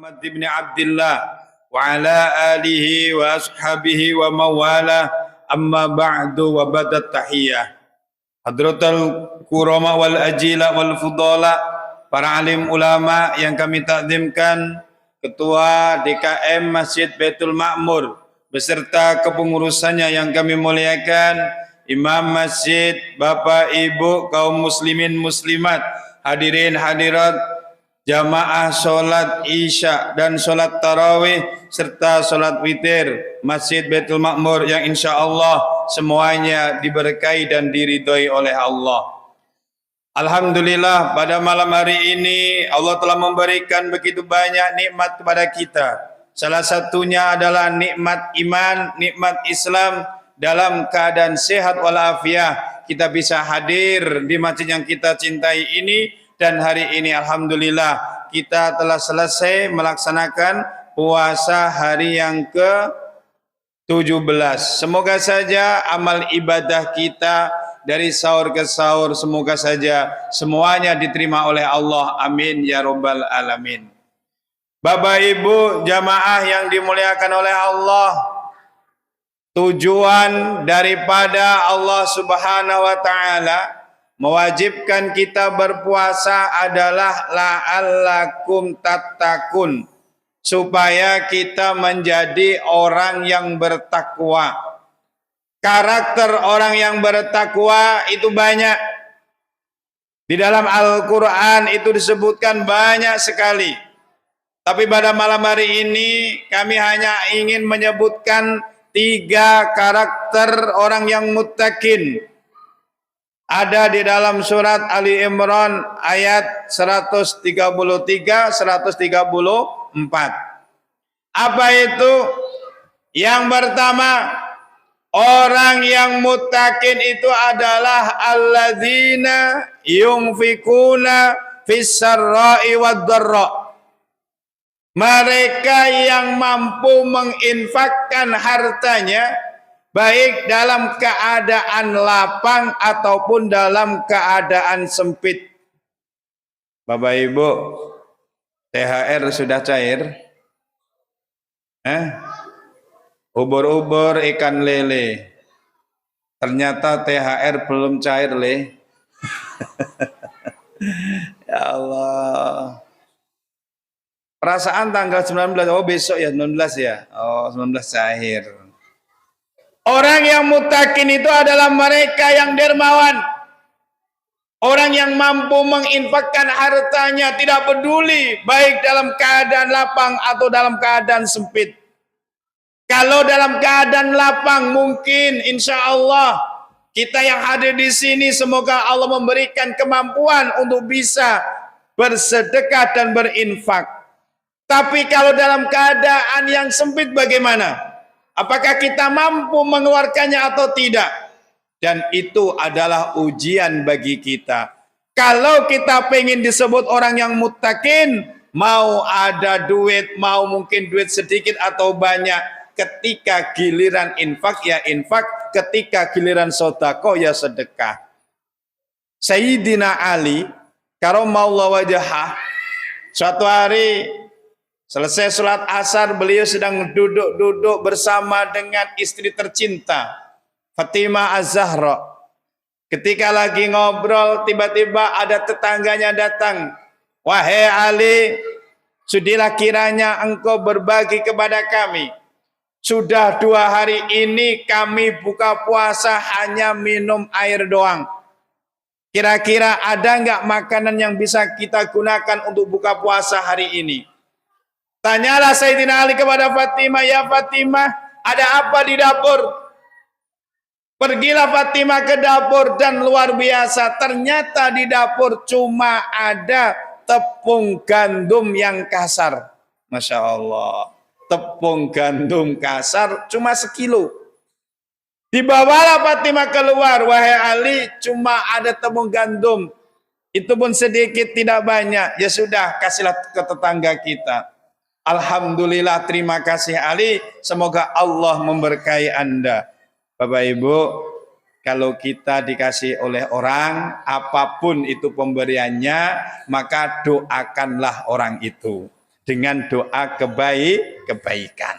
Muhammad ibn Abdullah wa ala alihi wa ashabihi wa mawala amma ba'du wa badat tahiyah. Hadratul kurama wal ajila wal fudala, para alim ulama yang kami takzimkan, Ketua DKM Masjid Baitul Ma'mur beserta kepengurusannya yang kami muliakan, Imam Masjid, Bapak Ibu kaum muslimin muslimat, hadirin hadirat, jamaah sholat isya dan sholat tarawih serta sholat witir Masjid Baitul Ma'mur yang insya Allah semuanya diberkahi dan diridhoi oleh Allah. Alhamdulillah, pada malam hari ini Allah telah memberikan begitu banyak nikmat kepada kita. Salah satunya adalah nikmat iman, nikmat Islam. Dalam keadaan sehat walafiat kita bisa hadir di masjid yang kita cintai ini. Dan hari ini alhamdulillah kita telah selesai melaksanakan puasa hari yang ke-17. Semoga saja amal ibadah kita dari sahur ke sahur, semoga saja semuanya diterima oleh Allah. Amin ya rabbal alamin. Bapak Ibu jamaah yang dimuliakan oleh Allah, tujuan daripada Allah Subhanahu wa taala mewajibkan kita berpuasa adalah la'allakum tattaqun, supaya kita menjadi orang yang bertakwa. Karakter orang yang bertakwa itu banyak. Di dalam Al-Quran itu disebutkan banyak sekali. Tapi pada malam hari ini kami hanya ingin menyebutkan 3 karakter orang yang muttaqin. Ada di dalam surat Ali Imran ayat 133, 134. Apa itu? Yang pertama, orang yang muttaqin itu adalah alladzina yunfikuna fis sarra'i wad dharra. Mereka yang mampu menginfakkan hartanya baik dalam keadaan lapang ataupun dalam keadaan sempit. Bapak Ibu, THR sudah cair? Ubur-ubur ikan lele. Ternyata THR belum cair, Le. Ya Allah. Perasaan tanggal 19, oh besok ya, 19 ya. Oh, 19 cair. Orang yang muttaqin itu adalah mereka yang dermawan. Orang yang mampu menginfakkan hartanya, tidak peduli baik dalam keadaan lapang atau dalam keadaan sempit. Kalau dalam keadaan lapang mungkin insya Allah kita yang hadir di sini semoga Allah memberikan kemampuan untuk bisa bersedekah dan berinfak. Tapi kalau dalam keadaan yang sempit bagaimana? Apakah kita mampu mengeluarkannya atau tidak? Dan itu adalah ujian bagi kita. Kalau kita pengen disebut orang yang muttaqin, mau ada duit, mau mungkin duit sedikit atau banyak, ketika giliran infak ya infak, ketika giliran sedekah ya sedekah. Sayyidina Ali karramallahu wajhah, suatu hari selesai sholat asar, beliau sedang duduk-duduk bersama dengan istri tercinta Fatimah Az-Zahra. Ketika lagi ngobrol, tiba-tiba ada tetangganya datang. Wahai Ali, sudilah kiranya engkau berbagi kepada kami. Sudah 2 hari ini kami buka puasa hanya minum air doang. Kira-kira ada enggak makanan yang bisa kita gunakan untuk buka puasa hari ini? Tanyalah Sayyidina Ali kepada Fatimah, ya Fatimah, ada apa di dapur? Pergilah Fatimah ke dapur dan luar biasa, ternyata di dapur cuma ada tepung gandum yang kasar. Masya Allah, tepung gandum kasar cuma sekilo. Dibawalah Fatimah keluar, wahai Ali, cuma ada tepung gandum. Itu pun sedikit, tidak banyak. Ya sudah, kasihlah ke tetangga kita. Alhamdulillah, terima kasih Ali. Semoga Allah memberkahi Anda. Bapak Ibu, kalau kita dikasih oleh orang, apapun itu pemberiannya, maka doakanlah orang itu. dengan doa kebaikan.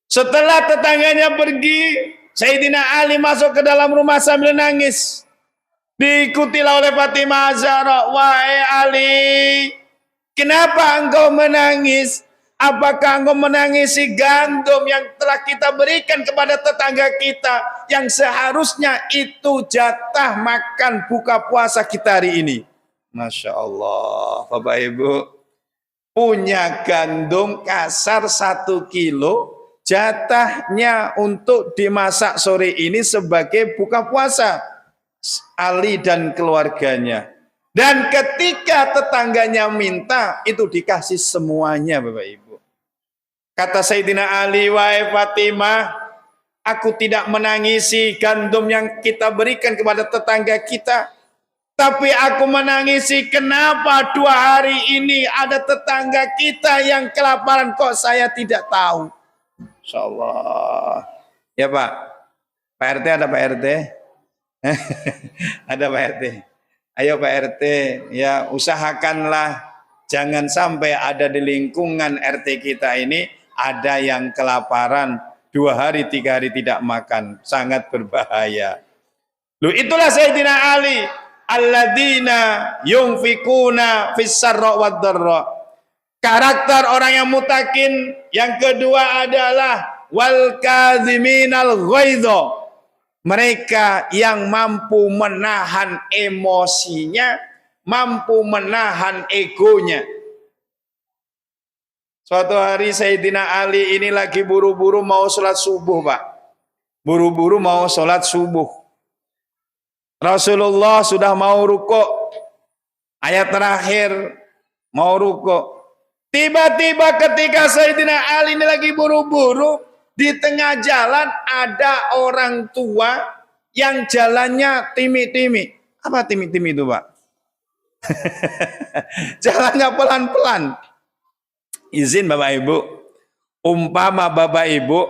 Setelah tetangganya pergi, Sayyidina Ali masuk ke dalam rumah sambil nangis. Diikutilah oleh Fatimah Zahra. Wahai Ali, kenapa engkau menangis? Apakah engkau menangisi gandum yang telah kita berikan kepada tetangga kita, yang seharusnya itu jatah makan buka puasa kita hari ini? Masya Allah, Bapak Ibu, punya gandum kasar 1 kilo, jatahnya untuk dimasak sore ini sebagai buka puasa Ali dan keluarganya. Dan ketika tetangganya minta, itu dikasih semuanya, Bapak Ibu. Kata Sayyidina Ali, wahai Fatimah, aku tidak menangisi gandum yang kita berikan kepada tetangga kita, tapi aku menangisi kenapa 2 hari ini ada tetangga kita yang kelaparan, kok saya tidak tahu. Insyaallah. Ya Pak. Pak RT ada Pak RT? Ada Pak RT. Ayo Pak RT, ya usahakanlah jangan sampai ada di lingkungan RT kita ini ada yang kelaparan 2 hari 3 hari tidak makan, sangat berbahaya. Loh, itulah Sayyidina Ali, alladzina yunfikuna fis sarra wad dharra. Karakter orang yang mutakin yang kedua adalah wal kadhiminal ghaidha. Mereka yang mampu menahan emosinya, mampu menahan egonya. Suatu hari Sayyidina Ali ini lagi buru-buru mau sholat subuh, Pak. Buru-buru mau sholat subuh. Rasulullah sudah mau rukuk. Ayat terakhir mau rukuk. Tiba-tiba ketika Sayyidina Ali ini lagi buru-buru, di tengah jalan ada orang tua yang jalannya timi-timi. Apa timi-timi itu, Pak? Jalannya pelan-pelan. Izin Bapak Ibu, umpama Bapak Ibu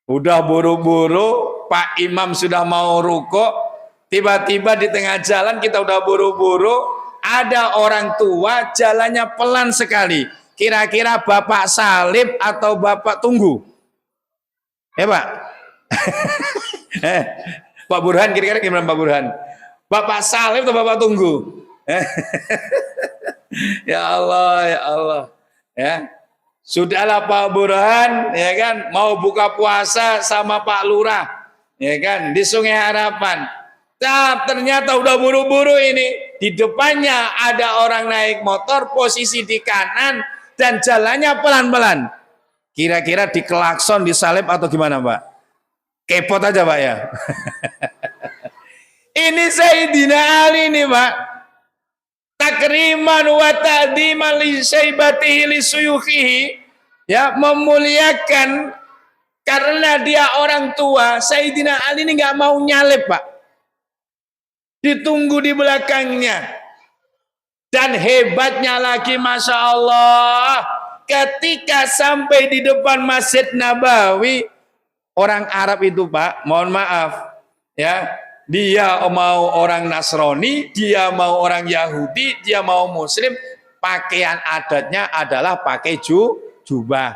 udah buru-buru, Pak Imam sudah mau rukuk, tiba-tiba di tengah jalan kita udah buru-buru, ada orang tua jalannya pelan sekali. Kira-kira Bapak salib atau Bapak tunggu? Ya Pak? Pak Burhan, kira-kira gimana Pak Burhan? Bapak salib atau Bapak tunggu? Ya Allah, ya Allah. Ya, sudahlah Pak Burhan, ya kan, mau buka puasa sama Pak Lurah, ya kan, di Sungai Harapan. Nah, ternyata udah buru-buru ini. Di depannya ada orang naik motor, posisi di kanan dan jalannya pelan-pelan. Kira-kira dikelakson, disalib atau gimana, Pak? Kepot aja, Pak ya. Ini Sayyidina Ali nih, Pak. Takriman wa ta'diman li syaibatihi li suyukhihi, ya, memuliakan karena dia orang tua. Sayyidina Ali ini nggak mau nyalip, Pak, ditunggu di belakangnya. Dan hebatnya lagi, Masya Allah, ketika sampai di depan Masjid Nabawi, orang Arab itu, Pak, mohon maaf ya, dia mau orang Nasrani, dia mau orang Yahudi, dia mau Muslim, pakaian adatnya adalah pakai jubah.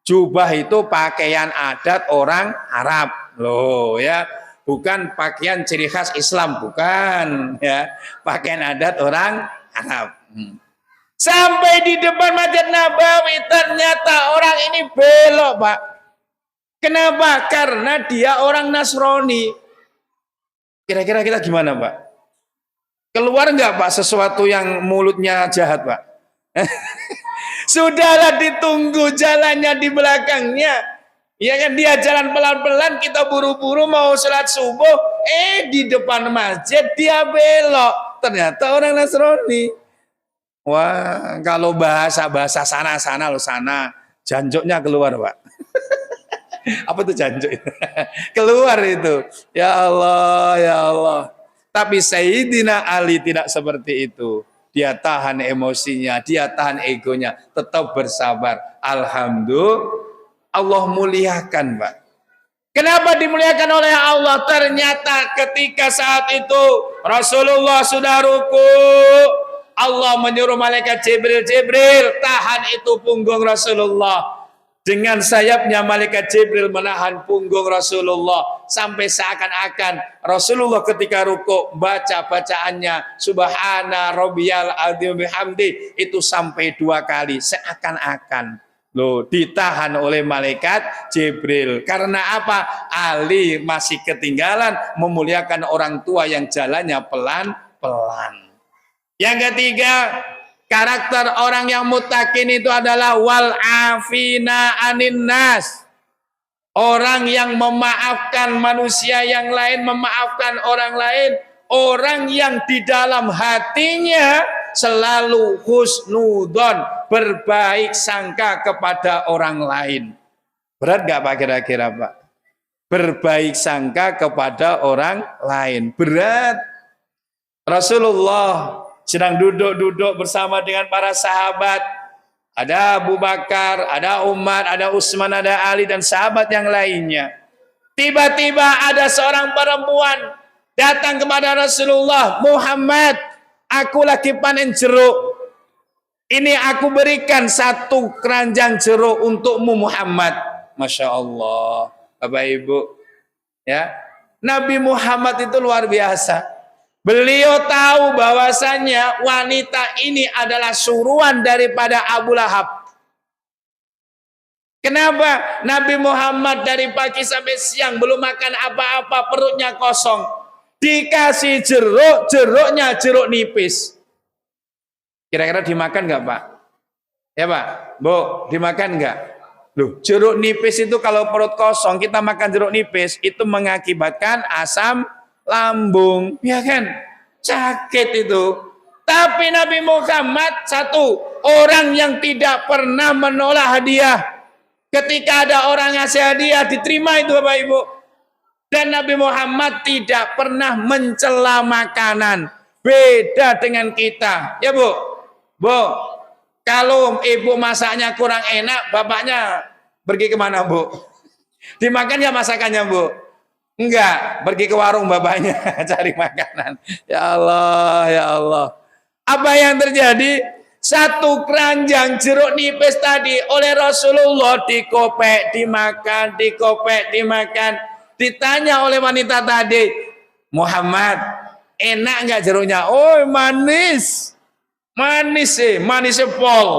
Jubah itu pakaian adat orang Arab, loh ya, bukan pakaian ciri khas Islam, bukan ya, pakaian adat orang Arab. Sampai di depan Masjid Nabawi, ternyata orang ini belok, Pak. Kenapa? Karena dia orang Nasrani. Kira-kira kita gimana, Pak? Keluar nggak, Pak, sesuatu yang mulutnya jahat, Pak? Sudahlah, ditunggu jalannya di belakangnya. Ya kan, dia jalan pelan-pelan, kita buru-buru mau sholat subuh, di depan masjid dia belok. Ternyata orang Nasrani. Wah, kalau bahasa sana loh, sana. Janjoknya keluar, Pak. Apa itu janjuk? Keluar itu. Ya Allah, ya Allah. Tapi Sayyidina Ali tidak seperti itu. Dia tahan emosinya, dia tahan egonya, tetap bersabar. Alhamdulillah, Allah muliakan, Pak. Kenapa dimuliakan oleh Allah? Ternyata ketika saat itu Rasulullah sudah ruku, Allah menyuruh malaikat Jibril, Jibril tahan itu punggung Rasulullah. Dengan sayapnya malaikat Jibril menahan punggung Rasulullah sampai seakan-akan Rasulullah ketika rukuk baca bacaannya Subhana Rabbiyal Azim bihamdi itu sampai 2 kali, seakan-akan loh ditahan oleh malaikat Jibril. Karena apa? Ali masih ketinggalan memuliakan orang tua yang jalannya pelan-pelan. Yang ketiga, karakter orang yang muttaqin itu adalah wal afina anin nas. Orang yang memaafkan manusia yang lain, memaafkan orang lain, orang yang di dalam hatinya selalu husnudon, berbaik sangka kepada orang lain. Berat gak Pak kira-kira Pak? Berbaik sangka kepada orang lain. Berat. Rasulullah sedang duduk-duduk bersama dengan para sahabat. Ada Abu Bakar, ada Umar, ada Utsman, ada Ali, dan sahabat yang lainnya. Tiba-tiba ada seorang perempuan datang kepada Rasulullah, Muhammad, aku lagi panen jeruk. Ini aku berikan 1 keranjang jeruk untukmu Muhammad. Masya Allah, Bapak Ibu. Ya, Nabi Muhammad itu luar biasa. Beliau tahu bahwasannya wanita ini adalah suruhan daripada Abu Lahab. Kenapa? Nabi Muhammad dari pagi sampai siang belum makan apa-apa, perutnya kosong. Dikasih jeruk, jeruknya jeruk nipis. Kira-kira dimakan nggak Pak? Ya Pak, Bu, dimakan nggak? Loh, jeruk nipis itu kalau perut kosong kita makan jeruk nipis itu mengakibatkan asam lambung, ya kan? Sakit itu. Tapi Nabi Muhammad orang yang tidak pernah menolak hadiah. Ketika ada orang ngasih hadiah diterima itu Bapak Ibu. Dan Nabi Muhammad tidak pernah mencela makanan. Beda dengan kita. Ya Bu. Bu, kalau ibu masaknya kurang enak, bapaknya pergi kemana Bu? Dimakan ya masakannya Bu? Enggak, pergi ke warung bapaknya cari makanan. Ya Allah, ya Allah. Apa yang terjadi? 1 keranjang jeruk nipis tadi oleh Rasulullah dikopek, dimakan, dikopek, dimakan. Ditanya oleh wanita tadi, Muhammad, enak enggak jeruknya? Oh, manis. Manis manisnya pol.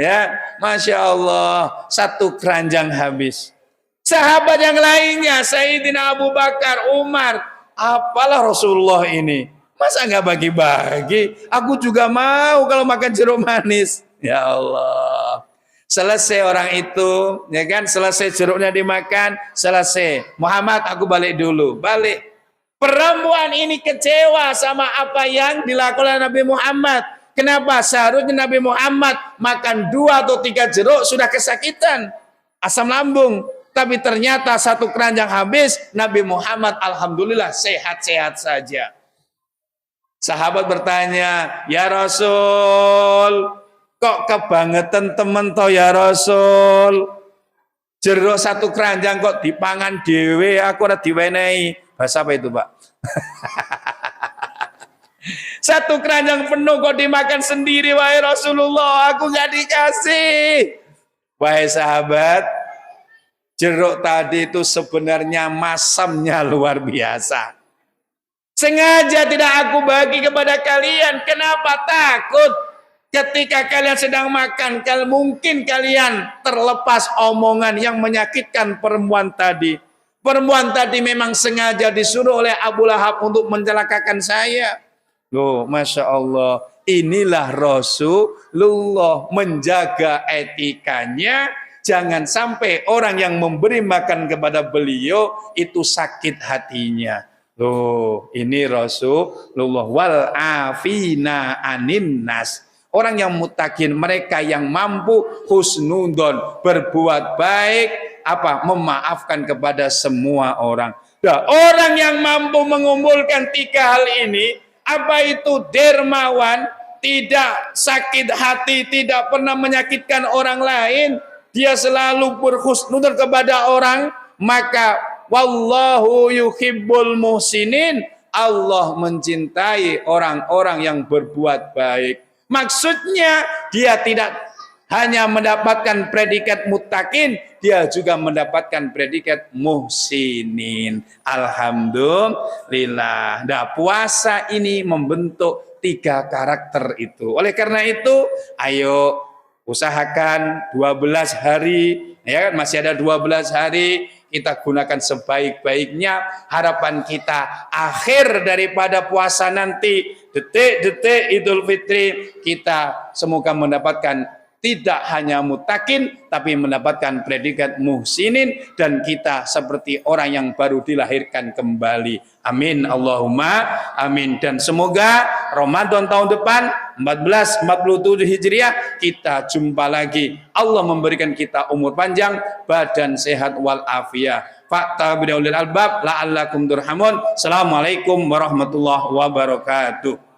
Ya, Masya Allah, 1 keranjang habis. Sahabat yang lainnya, Sayyidina Abu Bakar, Umar, apalah Rasulullah ini? Masa nggak bagi-bagi? Aku juga mau kalau makan jeruk manis. Ya Allah. Selesai orang itu, ya kan? Selesai jeruknya dimakan, selesai. Muhammad, aku balik dulu. Balik. Perempuan ini kecewa sama apa yang dilakukan Nabi Muhammad. Kenapa? Seharusnya Nabi Muhammad makan 2 atau 3 jeruk sudah kesakitan, asam lambung. Tapi ternyata 1 keranjang habis, Nabi Muhammad alhamdulillah sehat-sehat saja. Sahabat bertanya, ya Rasul, kok kebangetan temen toh ya Rasul? Jeruk 1 keranjang kok dipangan dewe, aku ora diwenehi. Bahasa apa itu Pak? 1 keranjang penuh kok dimakan sendiri, wahai Rasulullah, aku gak dikasih. Wahai sahabat, jeruk tadi itu sebenarnya masamnya luar biasa. Sengaja tidak aku bagi kepada kalian. Kenapa? Takut ketika kalian sedang makan, mungkin kalian terlepas omongan yang menyakitkan perempuan tadi. Perempuan tadi memang sengaja disuruh oleh Abu Lahab untuk mencelakakan saya. Loh, Masya Allah. Inilah Rasulullah menjaga etikanya. Jangan sampai orang yang memberi makan kepada beliau itu sakit hatinya. Loh, ini Rasulullah wal afina anin nas. Orang yang muttaqin, mereka yang mampu husnudon, berbuat baik, memaafkan kepada semua orang. Nah, orang yang mampu mengumpulkan 3 hal ini, apa itu? Dermawan, tidak sakit hati, tidak pernah menyakitkan orang lain, dia selalu berhusnudon kepada orang, maka wallahu yuhibbul muhsinin, Allah mencintai orang-orang yang berbuat baik. Maksudnya dia tidak hanya mendapatkan predikat muttaqin, dia juga mendapatkan predikat muhsinin. Alhamdulillah. Nah, puasa ini membentuk 3 karakter itu. Oleh karena itu, ayo usahakan 12 hari, ya kan, masih ada 12 hari, kita gunakan sebaik-baiknya. Harapan kita akhir daripada puasa nanti, detik-detik Idul Fitri, kita semoga mendapatkan tidak hanya muttaqin, tapi mendapatkan predikat muhsinin, dan kita seperti orang yang baru dilahirkan kembali. Amin Allahumma amin. Dan semoga Ramadan tahun depan 1447 Hijriah kita jumpa lagi. Allah memberikan kita umur panjang, badan sehat wal afiyah. Fa'tabiru ulil albab la'allakum turhamun. Assalamualaikum warahmatullahi wabarakatuh.